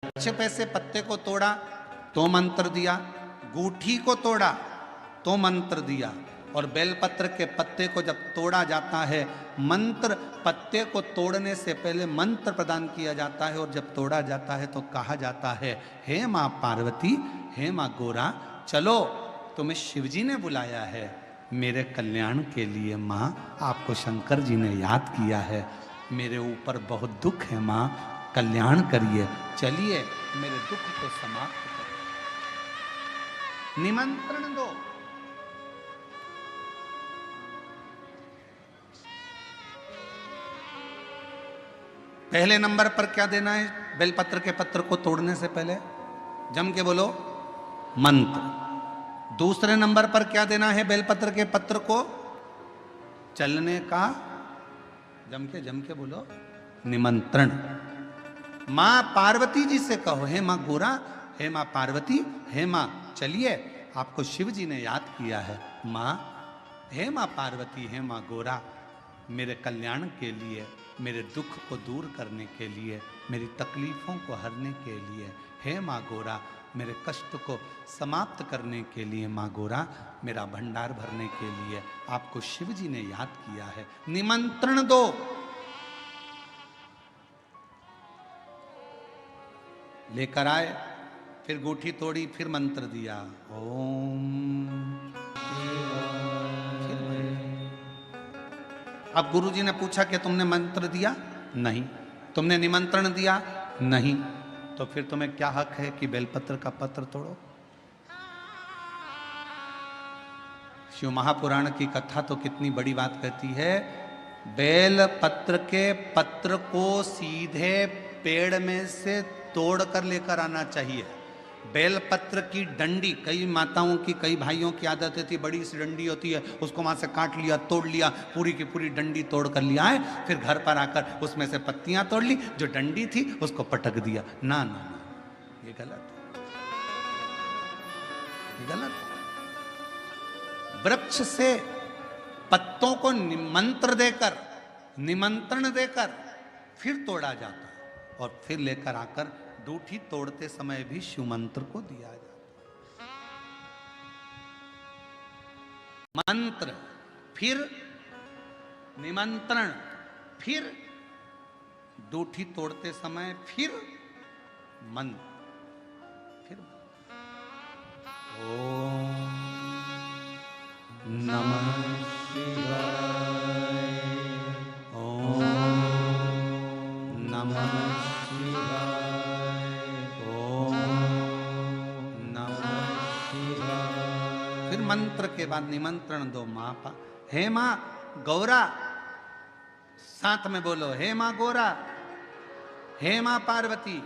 अच्छे पैसे पत्ते को तोड़ा तो मंत्र दिया, गूठी को तोड़ा तो मंत्र दिया, और बेलपत्र के पत्ते को जब तोड़ा जाता है, मंत्र पत्ते को तोड़ने से पहले मंत्र प्रदान किया जाता है, और जब तोड़ा जाता है तो कहा जाता है, हे माँ पार्वती, हे माँ गोरा, चलो तुम्हें शिवजी ने बुलाया है मेरे कल्याण के लिए। माँ आपको शंकर जी ने याद किया है, मेरे ऊपर बहुत दुख है माँ, कल्याण करिए, चलिए मेरे दुख को समाप्त करिए, निमंत्रण दो। पहले नंबर पर क्या देना है बेलपत्र के पत्र को तोड़ने से पहले? जम के बोलो, मंत्र। दूसरे नंबर पर क्या देना है बेलपत्र के पत्र को चलने का? जम के बोलो, निमंत्रण। मां पार्वती जी से कहो, हे मां गोरा, हे मां पार्वती, हे मां चलिए, आपको शिव जी ने याद किया है। मां, हे मां पार्वती, हे मां गोरा, मेरे कल्याण के लिए, मेरे दुख को दूर करने के लिए, मेरी तकलीफों को हरने के लिए, हे मां गोरा, मेरे कष्ट को समाप्त करने के लिए, मां गोरा, मेरा भंडार भरने के लिए आपको शिव जी ने याद किया है, निमंत्रण दो। लेकर आए, फिर गूठी तोड़ी, फिर मंत्र दिया, ओम। अब गुरुजी ने पूछा कि तुमने मंत्र दिया? नहीं। तुमने निमंत्रण दिया? नहीं। तो फिर तुम्हें क्या हक है कि बेलपत्र का पत्र तोड़ो? शिव महापुराण की कथा तो कितनी बड़ी बात कहती है, बेलपत्र के पत्र को सीधे पेड़ में से तोड़ कर लेकर आना चाहिए। बेलपत्र की डंडी, कई माताओं की, कई भाइयों की आदत होती है, बड़ी सी डंडी होती है, उसको वहां से काट लिया, तोड़ लिया, पूरी की पूरी डंडी तोड़ कर लिया है, फिर घर पर आकर उसमें से पत्तियां तोड़ ली, जो डंडी थी उसको पटक दिया। ना ना ना, ये गलत, ये गलत। वृक्ष से पत्तों को निमंत्रण देकर फिर तोड़ा जाता, और फिर लेकर आकर डूठी तोड़ते समय भी शिव मंत्र को दिया जाता। मंत्र, फिर निमंत्रण, फिर डूठी तोड़ते समय फिर मंत्र, फिर ओम नमः शिवाय, ओम नमः मंत्र के बाद निमंत्रण दो। मां हे मां गौरा, साथ में बोलो, हे मां गोरा, हे मां पार्वती,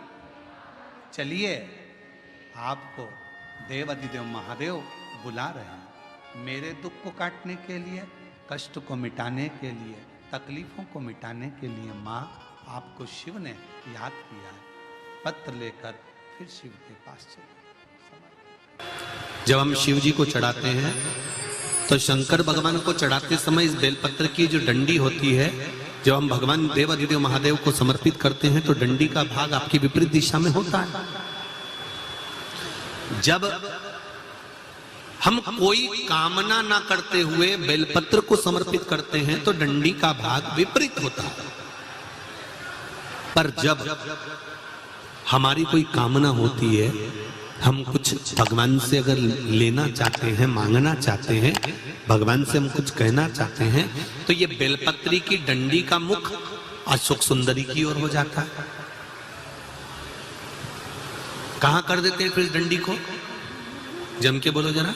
चलिए आपको देवाधिदेव महादेव बुला रहे हैं मेरे दुख को काटने के लिए, कष्ट को मिटाने के लिए, तकलीफों को मिटाने के लिए। मां आपको शिव ने याद किया है। पत्र लेकर फिर शिव के पास चले। जब हम शिव जी को चढ़ाते हैं तो शंकर भगवान को चढ़ाते समय इस बेलपत्र की जो डंडी होती है, जब हम भगवान देवाधिदेव महादेव को समर्पित करते हैं तो डंडी का भाग आपकी विपरीत दिशा में होता है। जब हम कोई कामना ना करते हुए बेलपत्र को समर्पित करते हैं तो डंडी का भाग विपरीत होता है। पर जब हमारी कोई कामना होती है, हम कुछ भगवान से अगर लेना चाहते हैं, मांगना चाहते हैं, भगवान से हम कुछ कहना चाहते हैं, तो ये बेलपत्री की डंडी का मुख अशोक सुंदरी की ओर हो जाता है। कहां कर देते हैं फिर इस डंडी को? जम के बोलो जरा।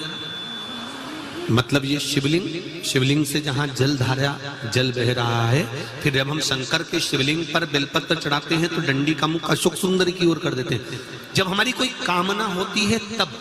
मतलब ये शिवलिंग से जहां जल बह रहा है, फिर जब हम शंकर के शिवलिंग पर बेलपत्र चढ़ाते हैं तो डंडी का मुख अशोक सुंदरी की ओर कर देते हैं। जब हमारी कोई कामना होती है तब,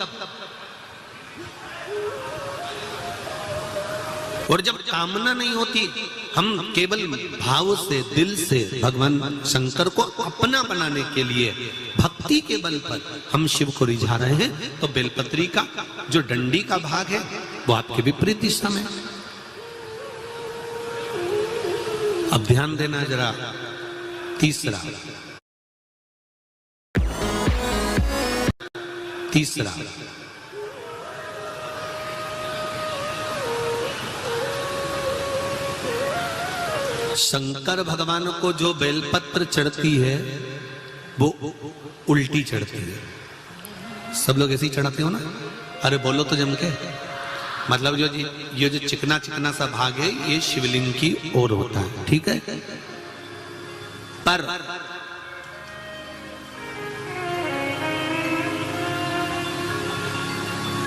और जब कामना नहीं होती, हम केवल भाव से, दिल से भगवान शंकर को अपना बनाने के लिए भक्ति के बल पर हम शिव को रिझा रहे हैं, तो बेलपत्री का जो डंडी का भाग है वो आपके विपरीत दिशा में। अब ध्यान देना जरा। तीसरा, तीसरा, शंकर भगवान को जो बेलपत्र चढ़ती है वो उल्टी चढ़ती है। सब लोग ऐसे ही चढ़ाते हो ना? अरे बोलो तो जम के। मतलब ये जो चिकना चिकना सा भाग है ये शिवलिंग की ओर होता है, ठीक है। पर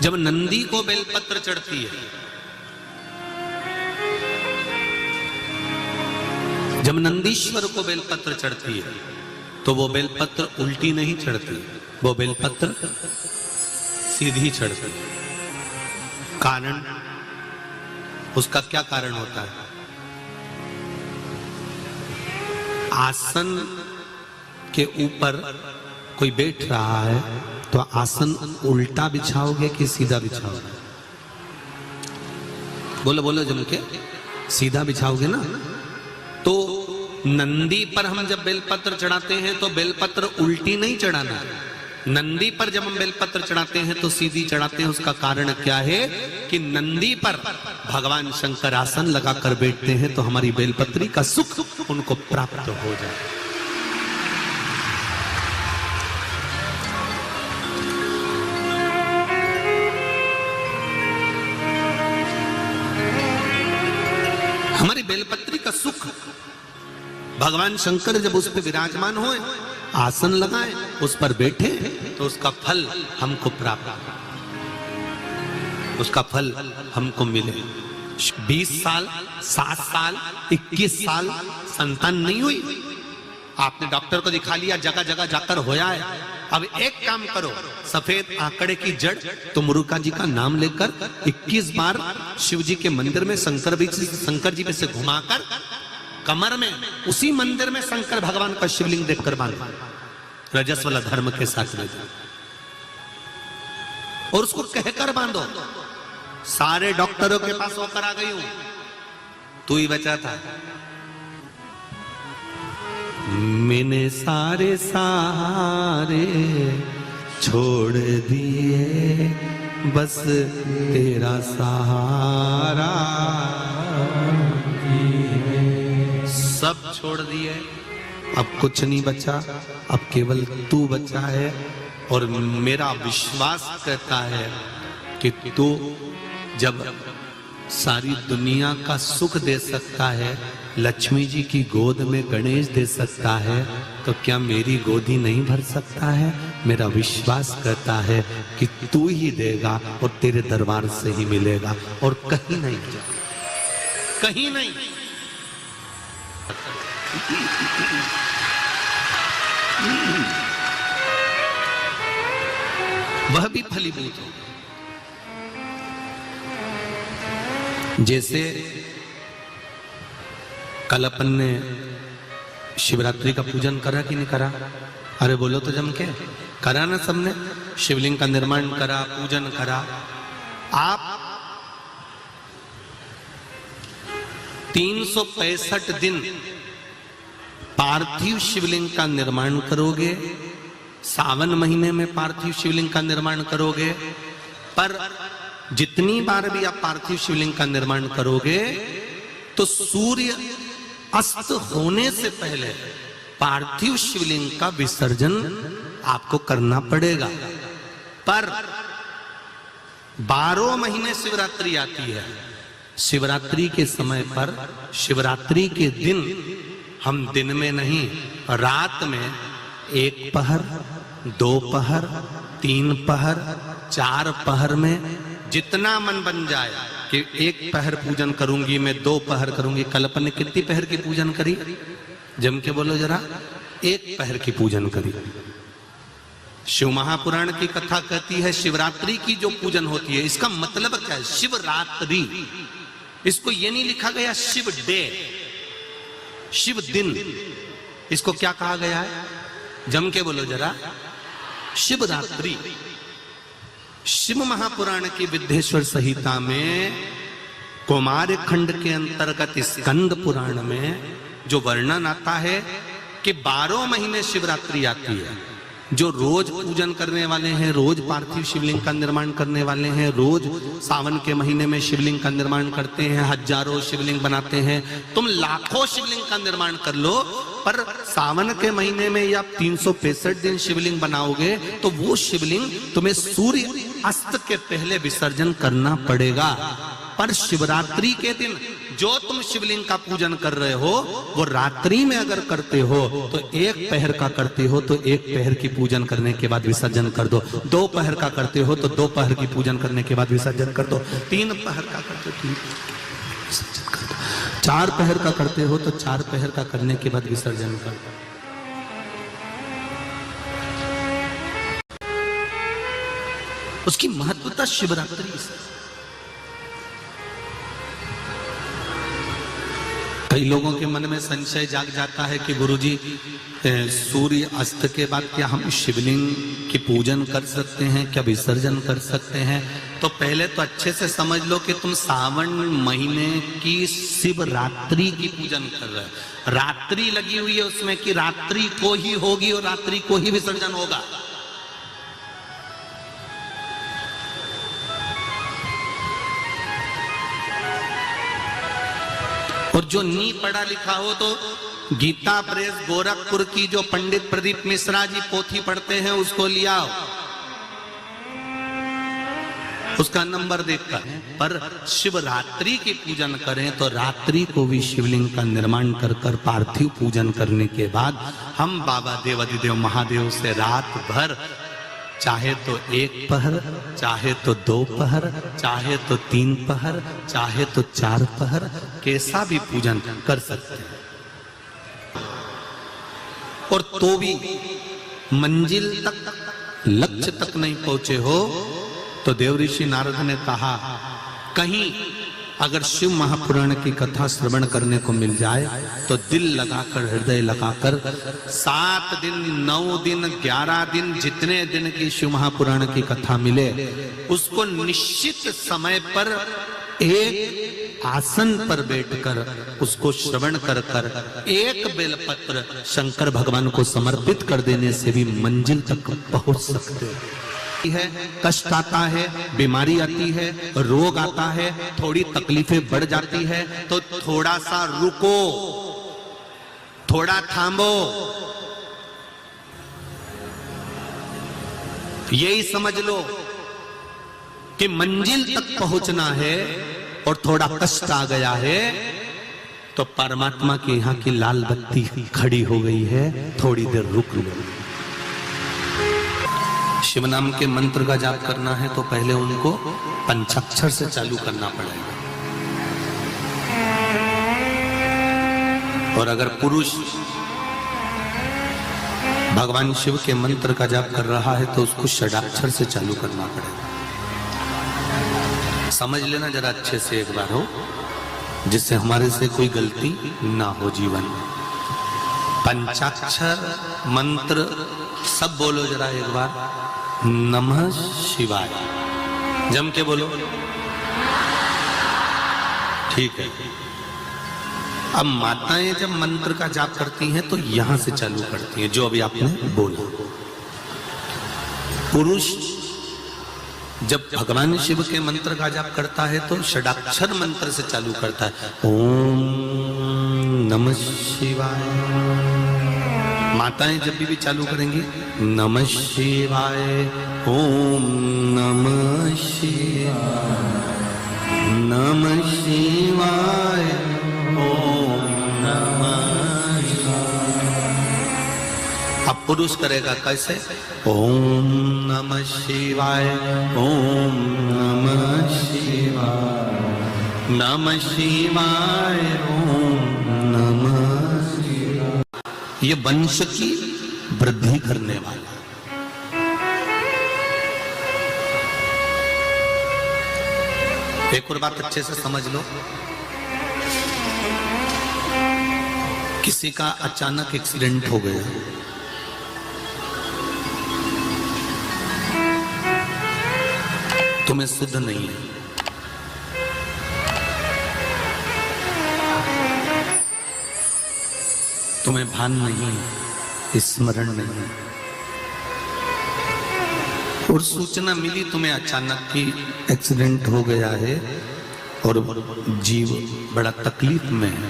जब नंदी को बेलपत्र चढ़ती है, जब नंदीश्वर को बेलपत्र चढ़ती है तो वो बेलपत्र उल्टी नहीं चढ़ती, वो बेलपत्र सीधी चढ़ती है। कारण, उसका क्या कारण होता है? आसन के ऊपर कोई बैठ रहा है तो आसन उल्टा बिछाओगे कि सीधा बिछाओगे? बोलो बोलो जम के। सीधा बिछाओगे ना। तो नंदी पर हम जब बेलपत्र चढ़ाते हैं तो बेलपत्र उल्टी नहीं चढ़ाना। नंदी पर जब हम बेलपत्र चढ़ाते हैं तो सीधी चढ़ाते हैं। उसका कारण क्या है कि नंदी पर भगवान शंकर आसन लगाकर बैठते हैं तो हमारी बेलपत्री का सुख उनको प्राप्त हो जाए। हमारी बेलपत्री का सुख भगवान शंकर जब उस पर विराजमान होए, आसन लगाए, उस पर बैठे तो उसका फल हमको प्राप्त, उसका फल हमको मिले। 20 साल, 7 साल, 21 साल संतान नहीं हुई, आपने डॉक्टर को दिखा लिया, जगह जगह जाकर होया है। अब एक काम करो, सफेद आंकड़े की जड़ तुमरुका जी का नाम लेकर 21 बार शिव जी के मंदिर में शंकर जी में से घुमाकर कमर में उसी मंदिर में शंकर भगवान का शिवलिंग देखकर बांधो, रजस्वला धर्म के साथ में, और उसको कहकर बांधो, सारे डॉक्टरों के पास होकर आ गई हूं, तू ही बचा था। मैंने सारे सहारे छोड़ दिए, बस तेरा सहारा सब छोड़ दिए, अब कुछ नहीं बचा, अब केवल तू बचा है। और मेरा विश्वास कहता है कि तू जब सारी दुनिया का सुख दे सकता है, लक्ष्मी जी की गोद में गणेश दे सकता है, तो क्या मेरी गोदी नहीं भर सकता है? मेरा विश्वास कहता है कि तू ही देगा और तेरे दरबार से ही मिलेगा और कहीं नहीं, कहीं नहीं। वह भी फलीभूत हो। जैसे कल अपन ने शिवरात्रि का पूजन करा कि नहीं करा? अरे बोलो तो जम के। करा ना सबने? शिवलिंग का निर्माण करा, पूजन करा। आप 365 दिन पार्थिव शिवलिंग का निर्माण करोगे, सावन महीने में पार्थिव शिवलिंग का निर्माण करोगे, पर जितनी बार भी आप पार्थिव शिवलिंग का निर्माण करोगे तो सूर्य अस्त होने से पहले पार्थिव शिवलिंग का विसर्जन आपको करना पड़ेगा। पर 12 महीने शिवरात्रि आती है। शिवरात्रि के समय पर, शिवरात्रि के दिन हम दिन में नहीं, रात में 1 पहर, 2 पहर, 3 पहर, 4 पहर में जितना मन बन जाए कि 1 पहर पूजन करूंगी मैं, 2 पहर करूंगी। कल अपन ने कितनी पहर की पूजन करी? जम के बोलो जरा। 1 पहर की पूजन करी। शिव महापुराण की कथा कहती है शिवरात्रि की जो पूजन होती है, इसका मतलब क्या है? शिवरात्रि, इसको ये नहीं लिखा गया शिव डे, शिव दिन। इसको क्या कहा गया है? जम के बोलो जरा। शिवरात्रि। शिव महापुराण की विद्येश्वर संहिता में कौमार खंड के अंतर्गत स्कंद पुराण में जो वर्णन आता है कि 12 महीने शिवरात्रि आती है, जो रोज पूजन करने वाले हैं, रोज पार्थिव शिवलिंग का निर्माण करने वाले हैं, रोज सावन के महीने में शिवलिंग का निर्माण करते हैं, हजारों शिवलिंग बनाते हैं, तुम लाखों शिवलिंग का निर्माण कर लो, पर सावन के महीने में या 365 दिन शिवलिंग बनाओगे तो वो शिवलिंग तुम्हें सूर्य अस्त के पहले विसर्जन करना पड़ेगा। पर शिवरात्रि के दिन जो तुम शिवलिंग का पूजन कर रहे हो वो रात्रि में अगर करते हो तो एक पहर का करते हो तो एक पहर की पूजन करने के बाद विसर्जन कर दो, 2 पहर का करते हो तो 2 पहर की पूजन करने के बाद विसर्जन कर दो, 3 पहर का करते हो 3 विसर्जन कर दो, 4 पहर का करते हो तो 4 पहर का करने के बाद विसर्जन कर दो। उसकी महत्वता शिवरात्रि से। कई लोगों के मन में संशय जाग जाता है कि गुरुजी सूर्य अस्त के बाद क्या हम शिवलिंग की पूजन कर सकते हैं, क्या विसर्जन कर सकते हैं? तो पहले तो अच्छे से समझ लो कि तुम सावन महीने की शिवरात्रि की पूजन कर रहे हो। रात्रि लगी हुई है उसमें कि रात्रि को ही होगी और रात्रि को ही विसर्जन होगा। और जो नी पढ़ा लिखा हो तो गीता प्रेस गोरखपुर की जो पंडित प्रदीप मिश्रा जी पोथी पढ़ते हैं उसको लिया, उसका नंबर देखकर। पर शिवरात्रि की पूजन करें तो रात्रि को भी शिवलिंग का निर्माण कर पार्थिव पूजन करने के बाद हम बाबा देवाधिदेव महादेव से रात भर चाहे तो 1 पहर, चाहे तो 2 पहर, चाहे तो 3 पहर, चाहे तो 4 पहर, कैसा भी पूजन कर सकते हैं। और तो भी मंजिल तक, लक्ष्य तक नहीं पहुंचे हो तो देवऋषि नारद ने कहा कहीं अगर शिव महापुराण की कथा श्रवण करने को मिल जाए तो दिल लगाकर, हृदय लगाकर 7 दिन, 9 दिन, 11 दिन, जितने दिन की शिव महापुराण की कथा मिले उसको निश्चित समय पर एक आसन पर बैठकर उसको श्रवण कर एक बेलपत्र शंकर भगवान को समर्पित कर देने से भी मंजिल तक पहुंच सकते है। कष्ट आता है, बीमारी आती है, रोग आता है, थोड़ी तकलीफें बढ़ जाती है तो थोड़ा सा रुको, थोड़ा थामो, यही समझ लो कि मंजिल तक पहुंचना है और थोड़ा कष्ट आ गया है तो परमात्मा के यहाँ की लाल बत्ती खड़ी हो गई है, थोड़ी देर रुक लो। शिव नाम के मंत्र का जाप करना है तो पहले उनको पंचाक्षर से चालू करना पड़ेगा। और अगर पुरुष भगवान शिव के मंत्र का जाप कर रहा है तो उसको षडाक्षर से चालू करना पड़ेगा। समझ लेना जरा अच्छे से एक बार हो, जिससे हमारे से कोई गलती ना हो जीवन में। पंचाक्षर मंत्र सब बोलो जरा एक बार। नमः शिवाय, जम के बोलो, ठीक है। अब माताएं जब मंत्र का जाप करती हैं तो यहां से चालू करती हैं, जो अभी आपने बोला। पुरुष जब भगवान शिव के मंत्र का जाप करता है तो षडाक्षर मंत्र से चालू करता है, ओम नमः शिवाय। माताएं जब भी चालू करेंगी नमः शिवाय, ओम नमः शिवाय, नमः शिवाय, ओम नमः शिवाय। अब पुरुष करेगा कैसे? ओम नमः शिवाय, ओम नमः शिवाय, नमः शिवाय, ओम नमः। ये वंश की वृद्धि करने वाला। एक और बात अच्छे से समझ लो, किसी का अचानक एक्सीडेंट हो गया, तुम्हें शुद्ध नहीं है, तुम्हें भान नहीं है, स्मरण नहीं है, और सूचना मिली तुम्हें अचानक कि एक्सीडेंट हो गया है और जीव बड़ा तकलीफ में है।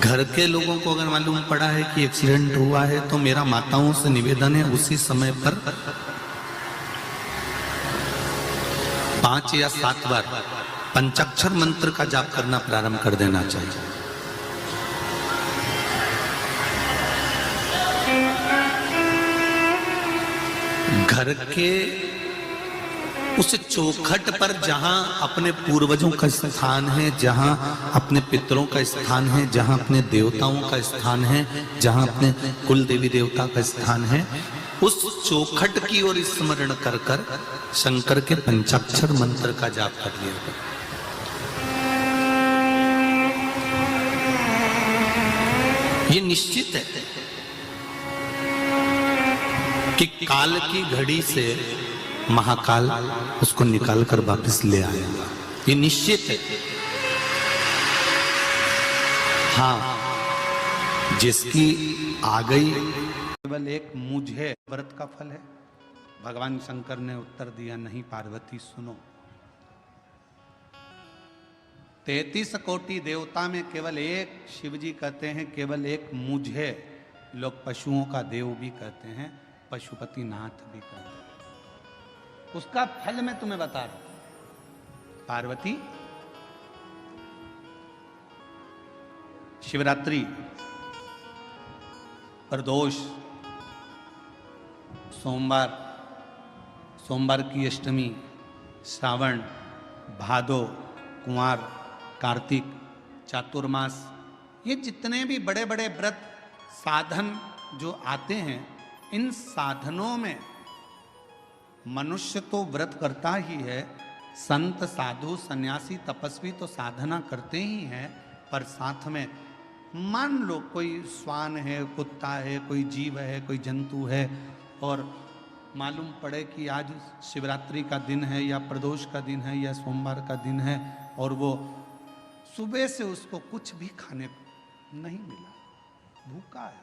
घर के लोगों को अगर मालूम पड़ा है कि एक्सीडेंट हुआ है तो मेरा माताओं से निवेदन है उसी समय पर 5 या 7 बार पंचाक्षर मंत्र का जाप करना प्रारंभ कर देना चाहिए। घर के उस चौखट पर जहां अपने पूर्वजों का स्थान है, जहां अपने पितरों का स्थान है, जहां अपने देवताओं का स्थान है, जहां अपने कुल देवी देवता का स्थान है, उस चौखट की ओर स्मरण कर कर शंकर के पंचाक्षर मंत्र का जाप कर लिया करो। ये निश्चित है कि काल की घड़ी से महाकाल उसको निकाल कर वापस ले आएगा, ये निश्चित है। हाँ, जिसकी आ गई केवल एक मुझे व्रत का फल है। भगवान शंकर ने उत्तर दिया, नहीं पार्वती सुनो, 33 कोटि देवता में केवल एक शिव जी कहते हैं, केवल एक मुझे लोग पशुओं का देव भी कहते हैं, पशुपति नाथ भी कहते हैं। उसका फल मैं तुम्हें बता रहा हूं। पार्वती, शिवरात्रि, प्रदोष, सोमवार की अष्टमी, श्रावण, भादो, कुंवार, कार्तिक, चातुर्मास, ये जितने भी बड़े बड़े व्रत साधन जो आते हैं, इन साधनों में मनुष्य तो व्रत करता ही है, संत, साधु, सन्यासी, तपस्वी तो साधना करते ही हैं, पर साथ में मान लो कोई श्वान है, कुत्ता है, कोई जीव है, कोई जंतु है, और मालूम पड़े कि आज शिवरात्रि का दिन है या प्रदोष का दिन है या सोमवार का दिन है, और वो सुबह से उसको कुछ भी खाने को नहीं मिला, भूखा है,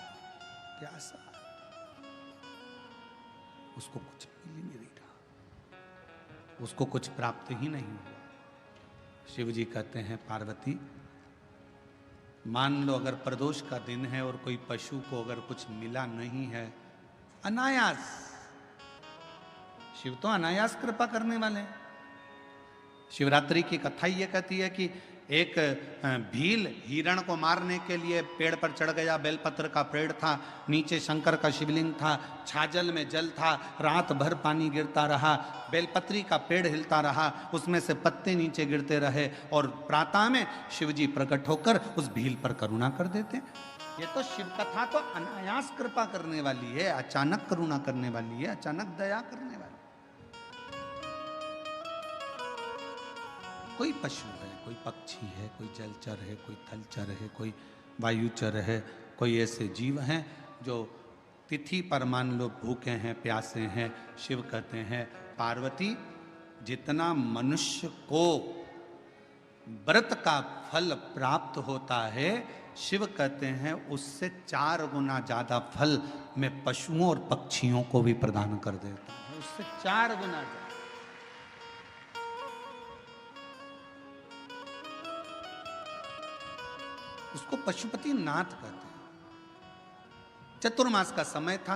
प्यासा है, उसको कुछ मिल ही नहीं रहा, उसको कुछ प्राप्त ही नहीं हुआ। शिव जी कहते हैं, पार्वती मान लो अगर प्रदोष का दिन है और कोई पशु को अगर कुछ मिला नहीं है, अनायास, शिव तो अनायास कृपा करने वाले हैं। शिवरात्रि की कथा ये कहती है कि एक भील हिरण को मारने के लिए पेड़ पर चढ़ गया, बेलपत्र का पेड़ था, नीचे शंकर का शिवलिंग था, छाजल में जल था, रात भर पानी गिरता रहा, बेलपत्री का पेड़ हिलता रहा, उसमें से पत्ते नीचे गिरते रहे, और प्रातः में शिवजी प्रकट होकर उस भील पर करुणा कर देते। ये तो शिव कथा तो अनायास कृपा करने वाली है, अचानक करुणा करने वाली है, अचानक दया करने वाली। कोई पशु है, कोई पक्षी है, कोई जलचर है, कोई थलचर है, कोई वायुचर है, कोई ऐसे जीव हैं जो तिथि पर मान लो भूखे हैं, प्यासे हैं, शिव कहते हैं, पार्वती जितना मनुष्य को व्रत का फल प्राप्त होता है, शिव कहते हैं उससे 4 गुना ज्यादा फल मैं पशुओं और पक्षियों को भी प्रदान कर देता हूं, उससे 4 गुना ज्यादा। उसको पशुपति नाथ कहते हैं। चतुर्मास का समय था,